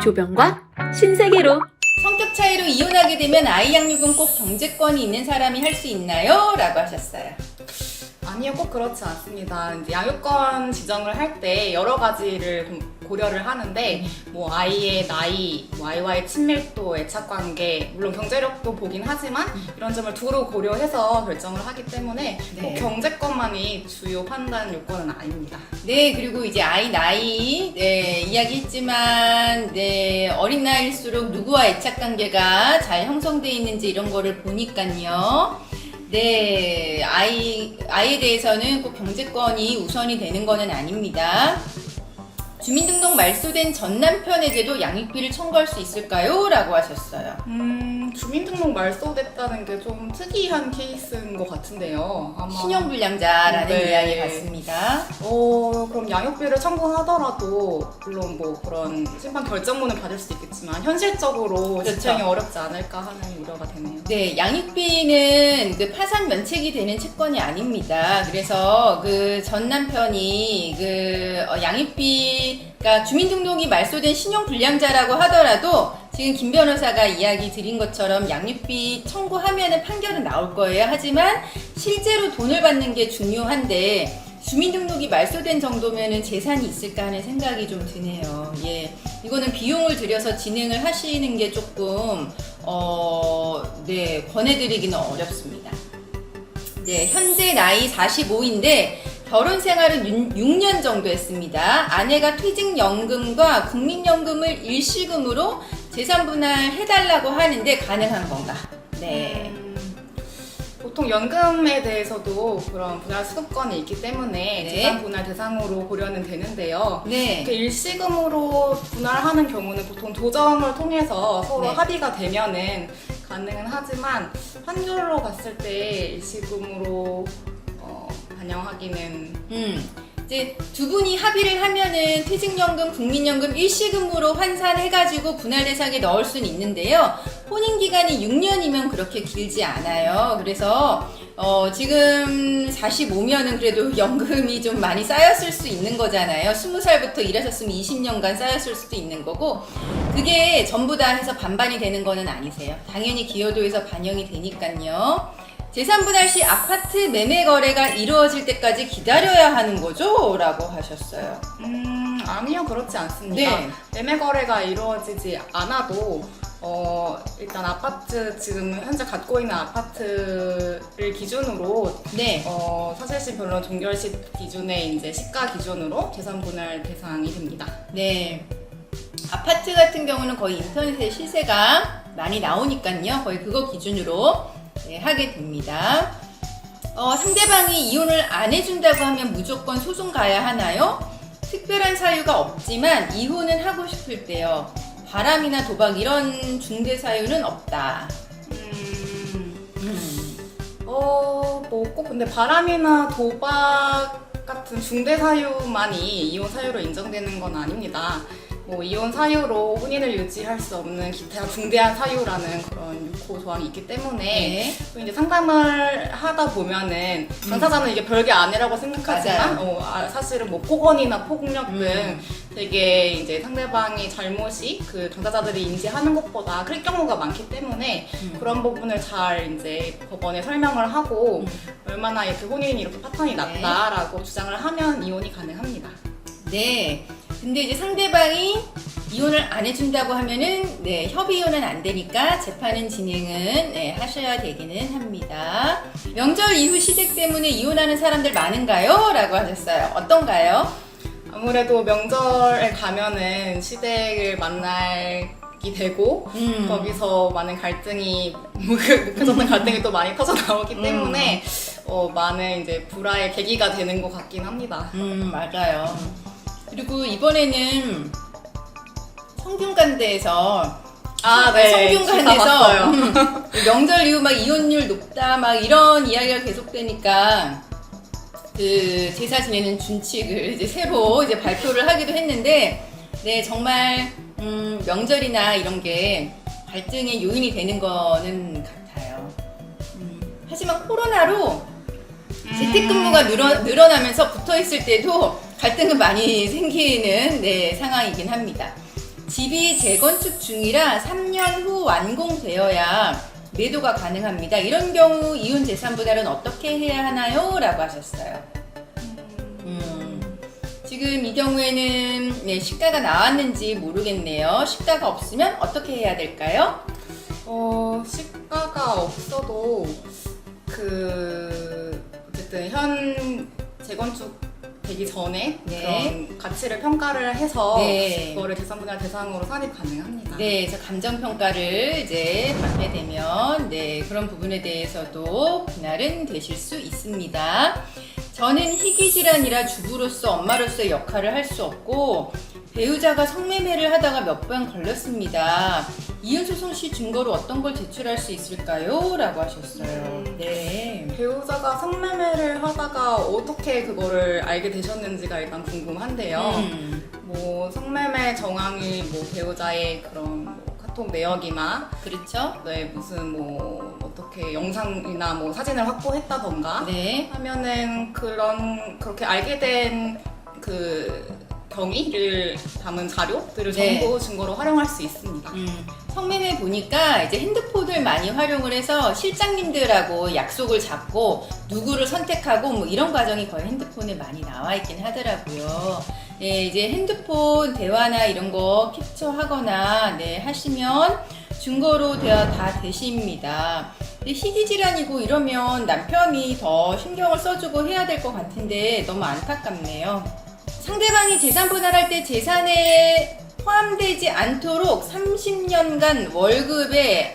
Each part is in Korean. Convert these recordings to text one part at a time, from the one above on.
조병과 신세계로. 성격 차이로 이혼하게 되면 아이 양육은 꼭 경제권이 있는 사람이 할 수 있나요? 라고 하셨어요. 아니요, 꼭 그렇지 않습니다. 이제 양육권 지정을 할 때 여러 가지를 좀 고려를 하는데, 뭐 아이의 나이, 뭐 아이와의 친밀도, 애착관계, 물론 경제력도 보긴 하지만 이런 점을 두루 고려해서 결정을 하기 때문에 꼭 경제권만이 주요 판단 요건은 아닙니다. 네, 그리고 이제 아이 나이, 이야기했지만, 어린 나이일수록 누구와 애착관계가 잘 형성되어 있는지 이런 거를 보니까요. 네, 아이에 대해서는 꼭 경제권이 우선이 되는 거는 아닙니다. 주민등록 말소된 전 남편에게도 양육비를 청구할 수 있을까요? 라고 하셨어요. 주민등록 말소됐다는 게 좀 특이한 케이스인 것 같은데요. 아마 신용불량자라는 네. 이야기 같습니다. 그럼 양육비를 청구하더라도 물론 뭐 그런 심판 결정문을 받을 수도 있겠지만 현실적으로 그렇죠. 집행이 어렵지 않을까 하는 우려가 되네요. 네, 양육비는 그 파산 면책이 되는 채권이 아닙니다. 그래서 그 전 남편이 양육비가 주민등록이 말소된 신용불량자라고 하더라도 지금 김 변호사가 이야기 드린 것처럼 양육비 청구하면은 판결은 나올 거예요. 하지만 실제로 돈을 받는 게 중요한데 주민등록이 말소된 정도면은 재산이 있을까 하는 생각이 좀 드네요. 예. 이거는 비용을 들여서 진행을 하시는 게 조금, 권해드리기는 어렵습니다. 네, 현재 나이 45인데 결혼 생활은 6년 정도 했습니다. 아내가 퇴직연금과 국민연금을 일시금으로 재산 분할해달라고 하는데 가능한 건가? 네. 보통 연금에 대해서도 그런 분할 수급권이 있기 때문에 재산 분할 대상으로 고려는 되는데요. 네. 이렇게 일시금으로 분할하는 경우는 보통 조정을 통해서 서로 합의가 되면은 가능은 하지만 판결로 봤을 때 일시금으로 반영하기는 이제 두 분이 합의를 하면은 퇴직연금, 국민연금 일시금으로 환산해가지고 분할 대상에 넣을 수는 있는데요. 혼인 기간이 6년이면 그렇게 길지 않아요. 그래서 지금 45면은 그래도 연금이 좀 많이 쌓였을 수 있는 거잖아요. 20살부터 일하셨으면 20년간 쌓였을 수도 있는 거고 그게 전부 다 해서 반반이 되는 거는 아니세요. 당연히 기여도에서 반영이 되니까요. 재산분할 시 아파트 매매 거래가 이루어질 때까지 기다려야 하는 거죠? 라고 하셨어요. 아니요, 그렇지 않습니다. 네. 매매 거래가 이루어지지 않아도 일단 아파트 지금 현재 갖고 있는 아파트를 기준으로 사실시 변론 종결시 기준의 이제 시가 기준으로 재산 분할 대상이 됩니다. 네. 아파트 같은 경우는 거의 인터넷에 시세가 많이 나오니까요. 거의 그거 기준으로 하게 됩니다. 상대방이 이혼을 안 해준다고 하면 무조건 소송 가야 하나요? 특별한 사유가 없지만 이혼은 하고 싶을 때요. 바람이나 도박 이런 중대 사유는 없다. 뭐 꼭 근데 바람이나 도박 같은 중대 사유만이 이혼 사유로 인정되는 건 아닙니다. 뭐 이혼 사유로 혼인을 유지할 수 없는 기타 중대한 사유라는 그런 유고 조항이 있기 때문에 또 이제 상담을 하다 보면은 당사자는 이게 별게 아니라고 생각하지만 사실은 뭐 폭언이나 폭력 등 되게 이제 상대방이 잘못이 그 당사자들이 인지하는 것보다 클 경우가 많기 때문에 그런 부분을 잘 이제 법원에 설명을 하고 얼마나 이렇게 혼인이 이렇게 파탄이 났다라고 주장을 하면 이혼이 가능합니다. 네. 근데 이제 상대방이 이혼을 안 해준다고 하면은 협의 이혼은 안 되니까 재판은 진행은 하셔야 되기는 합니다. 명절 이후 시댁 때문에 이혼하는 사람들 많은가요? 라고 하셨어요. 어떤가요? 아무래도 명절에 가면은 시댁을 만나게 되고 거기서 많은 갈등이 묵혀졌던 갈등이 또 많이 터져 나오기 때문에 많은 이제 불화의 계기가 되는 것 같긴 합니다. 맞아요. 그리고 이번에는 성균관대에서 성균관대에서 명절 이후 막 이혼율 높다 막 이런 이야기가 계속되니까 그 제사 지내는 준칙을 이제 새로 이제 발표를 하기도 했는데 정말 명절이나 이런 게 갈등의 요인이 되는 거는 같아요. 하지만 코로나로 재택근무가 늘어나면서 붙어있을 때도 갈등은 많이 생기는 상황이긴 합니다. 집이 재건축 중이라 3년 후 완공되어야 매도가 가능합니다. 이런 경우 이혼 재산 분할은 어떻게 해야 하나요? 라고 하셨어요. 지금 이 경우에는 네, 시가가 나왔는지 모르겠네요. 시가가 없으면 어떻게 해야 될까요? 시가가 없어도 어쨌든 현 재건축 되기 전에 네. 그런 가치를 평가를 해서 네. 그거를 재산분할 대상으로 산입 가능합니다. 네, 그래서 감정평가를 이제 받게 되면 네, 그런 부분에 대해서도 분할은 되실 수 있습니다. 저는 희귀질환이라 주부로서 엄마로서의 역할을 할 수 없고 배우자가 성매매를 하다가 몇 번 걸렸습니다. 이혼소송 시 증거로 어떤 걸 제출할 수 있을까요? 라고 하셨어요. 네. 배우자가 성매매를 하다가 어떻게 그거를 알게 되셨는지가 일단 궁금한데요. 뭐 성매매 정황이 뭐 배우자의 그런 뭐 카톡 내역이나 그렇죠? 네 무슨 뭐 어떻게 영상이나 뭐 사진을 확보했다던가 네. 하면은 그렇게 알게 된 그 경위를 담은 자료들을 네. 전부 증거로 활용할 수 있습니다. 성매매 보니까 이제 핸드폰을 많이 활용을 해서 실장님들하고 약속을 잡고 누구를 선택하고 뭐 이런 과정이 거의 핸드폰에 많이 나와 있긴 하더라고요. 네, 이제 핸드폰 대화나 이런 거 캡처하거나 네, 하시면 증거로 다 되십니다. 근데 희귀질환이고 이러면 남편이 더 신경을 써주고 해야 될 것 같은데 너무 안타깝네요. 상대방이 재산 분할할 때 재산에 포함되지 않도록 30년간 월급의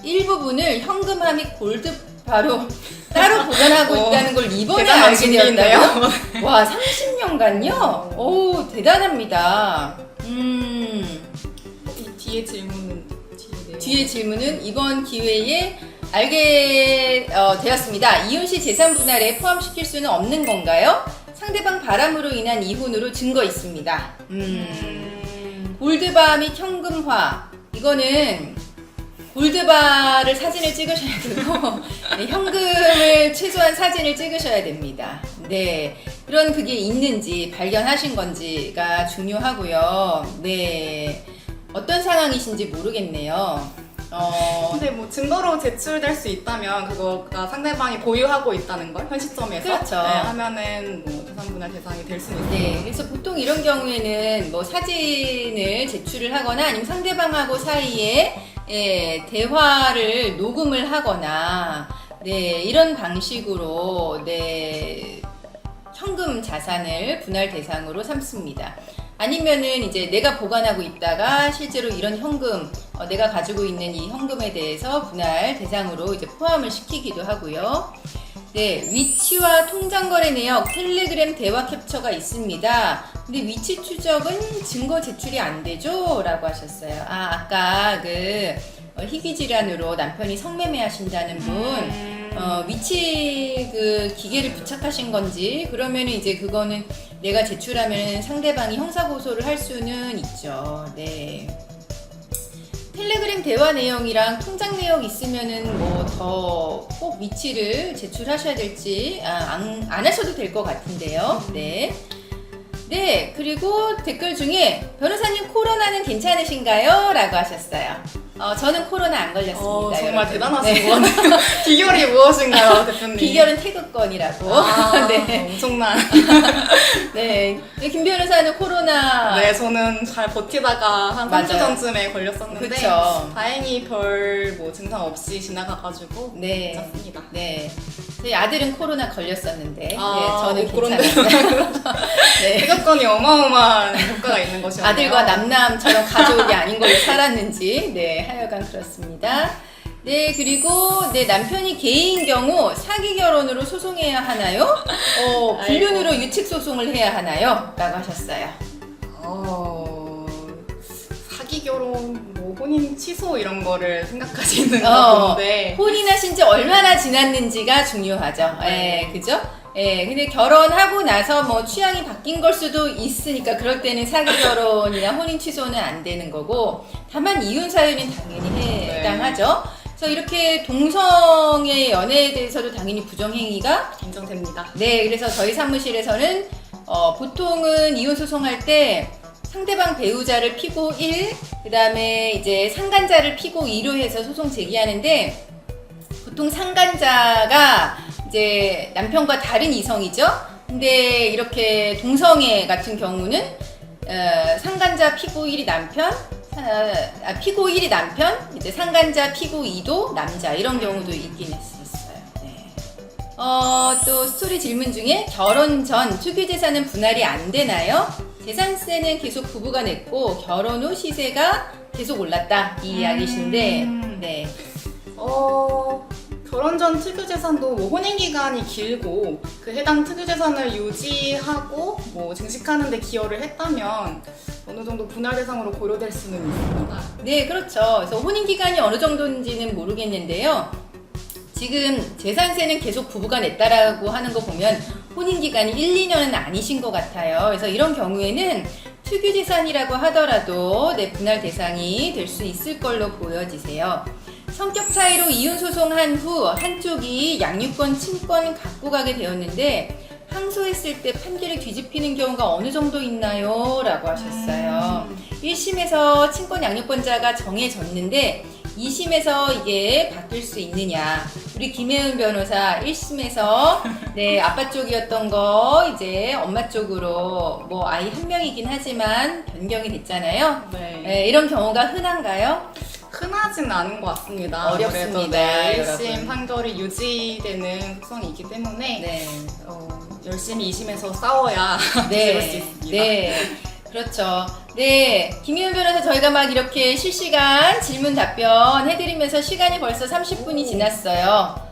일부분을 현금화 및 골드바로 따로 보관하고 있다는 걸 이번에 대단한 알게 되었다요. 준비인데요. 와, 30년간요? 오, 대단합니다. 이 뒤에 질문은 뒤에 질문은 이번 기회에 알게 되었습니다. 이혼 시 재산 분할에 포함시킬 수는 없는 건가요? 상대방 바람으로 인한 이혼으로 증거 있습니다. 골드바 및 현금화. 이거는 골드바를 사진을 찍으셔야 되고 네, 현금을 최소한 사진을 찍으셔야 됩니다. 네, 그런 그게 있는지 발견하신 건지가 중요하고요. 네, 어떤 상황이신지 모르겠네요. 근데 뭐 증거로 제출될 수 있다면 그거가 상대방이 보유하고 있다는 걸 현 시점에서 그렇죠. 네, 하면은 뭐 재산분할 대상이 될 수는 있어요. 네, 그래서 보통 이런 경우에는 뭐 사진을 제출을 하거나 아니면 상대방하고 사이에 대화를 녹음을 하거나 네, 이런 방식으로 네, 현금 자산을 분할 대상으로 삼습니다. 아니면은 이제 내가 보관하고 있다가 실제로 이런 현금, 내가 가지고 있는 이 현금에 대해서 분할 대상으로 이제 포함을 시키기도 하고요. 네, 위치와 통장 거래 내역, 텔레그램 대화 캡처가 있습니다. 근데 위치 추적은 증거 제출이 안 되죠? 라고 하셨어요. 아까 희귀 질환으로 남편이 성매매 하신다는 분, 위치 기계를 부착하신 건지, 그러면은 이제 그거는 내가 제출하면 상대방이 형사고소를 할 수는 있죠. 네. 텔레그램 대화 내용이랑 통장 내역 있으면은 뭐 더 꼭 위치를 제출하셔야 될지 안 하셔도 될 것 같은데요. 네. 네, 그리고 댓글 중에 변호사님 코로나는 괜찮으신가요? 라고 하셨어요. 저는 코로나 안 걸렸습니다. 정말 여러분. 대단하신 네. 것 같아요. 비결이 무엇인가요, 대표님? 비결은 태극권이라고. 네. 엄청난. 네. 김 변호사는 코로나. 네, 저는 잘 버티다가 한 3주 맞아요. 전쯤에 걸렸었는데 그쵸. 다행히 별 뭐 증상 없이 지나가가지고 네. 괜찮습니다. 네. 저희 아들은 코로나 걸렸었는데, 네, 아, 저는 그런데. 괜찮았어요. 네. 태극권이 어마어마한 효과가 있는 것이었네요. 아들과 남남처럼 가족이 아닌 걸로 살았는지, 네, 하여간 그렇습니다. 네, 그리고 네, 남편이 개인 경우 사기 결혼으로 소송해야 하나요? 불륜으로 유책 소송을 해야 하나요? 라고 하셨어요. 사기 결혼, 뭐 혼인 취소 이런 거를 생각하시는 것 같은데 혼인하신 지 얼마나 지났는지가 중요하죠. 예, 그죠? 예, 근데 결혼하고 나서 뭐 취향이 바뀐 걸 수도 있으니까 그럴 때는 사기 결혼이나 혼인 취소는 안 되는 거고, 다만 이혼 사유는 당연히 해당하죠. 그래서 이렇게 동성의 연애에 대해서도 당연히 부정행위가 인정됩니다. 네, 그래서 저희 사무실에서는 보통은 이혼 소송할 때 상대방 배우자를 피고 1, 그 다음에 이제 상간자를 피고 2로 해서 소송 제기하는데, 보통 상간자가 이제 남편과 다른 이성이죠. 근데 이렇게 동성애 같은 경우는 상간자 피고 1이 남편, 피고 1이 남편, 이제 상간자 피고 2도 남자, 이런 경우도 있긴 했었어요. 네. 또 스토리 질문 중에 결혼 전 투기재산은 분할이 안 되나요? 재산세는 계속 부부가 냈고 결혼 후 시세가 계속 올랐다, 이 이야기신데, 네. 결혼 전 특유재산도 뭐 혼인기간이 길고 그 해당 특유재산을 유지하고 뭐 증식하는 데 기여를 했다면 어느 정도 분할 대상으로 고려될 수는 있습니다. 네, 그렇죠. 그래서 혼인 기간이 어느 정도인지는 모르겠는데요. 지금 재산세는 계속 부부가 냈다라고 하는 거 보면 혼인 기간이 1, 2년은 아니신 것 같아요. 그래서 이런 경우에는 특유 재산이라고 하더라도 분할 대상이 될 수 있을 걸로 보여지세요. 성격 차이로 이혼 소송한 후 한쪽이 양육권, 친권 갖고 가게 되었는데 항소했을 때 판결이 뒤집히는 경우가 어느 정도 있나요? 라고 하셨어요. 1심에서 친권 양육권자가 정해졌는데 2심에서 이게 바뀔 수 있느냐. 우리 김혜은 변호사 1심에서 아빠 쪽이었던 거 이제 엄마 쪽으로 뭐 아이 한 명이긴 하지만 변경이 됐잖아요. 네. 이런 경우가 흔한가요? 흔하진 않은 것 같습니다. 어렵습니다, 아무래도 1심 여러분. 판결이 유지되는 속성이기 때문에 네. 열심히 2심에서 싸워야 뒤집을 수 있습니다. 네. 그렇죠. 네. 김희은 변호사 저희가 막 이렇게 실시간 질문 답변 해드리면서 시간이 벌써 30분이 지났어요.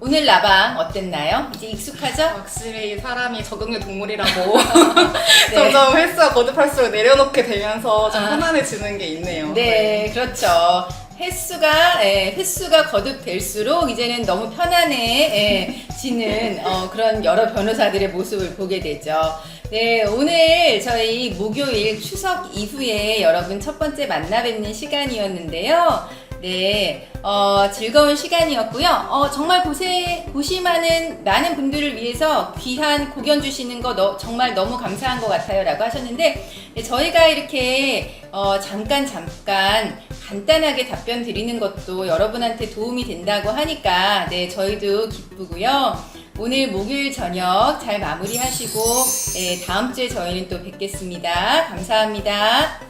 오늘 라방 어땠나요? 이제 익숙하죠? 확실히 사람이 적응의 동물이라고 네. 점점 횟수가 거듭할수록 내려놓게 되면서 좀 편안해지는 게 있네요. 네, 그렇죠. 횟수가 거듭될수록 이제는 너무 편안해지는 그런 여러 변호사들의 모습을 보게 되죠. 네, 오늘 저희 목요일 추석 이후에 여러분 첫 번째 만나 뵙는 시간이었는데요. 네, 즐거운 시간이었고요. 정말 고심하는 많은 분들을 위해서 귀한 고견 주시는 거 정말 너무 감사한 것 같아요 라고 하셨는데, 네, 저희가 이렇게 잠깐 간단하게 답변 드리는 것도 여러분한테 도움이 된다고 하니까 네, 저희도 기쁘고요. 오늘 목요일 저녁 잘 마무리하시고 다음 주에 저희는 또 뵙겠습니다. 감사합니다.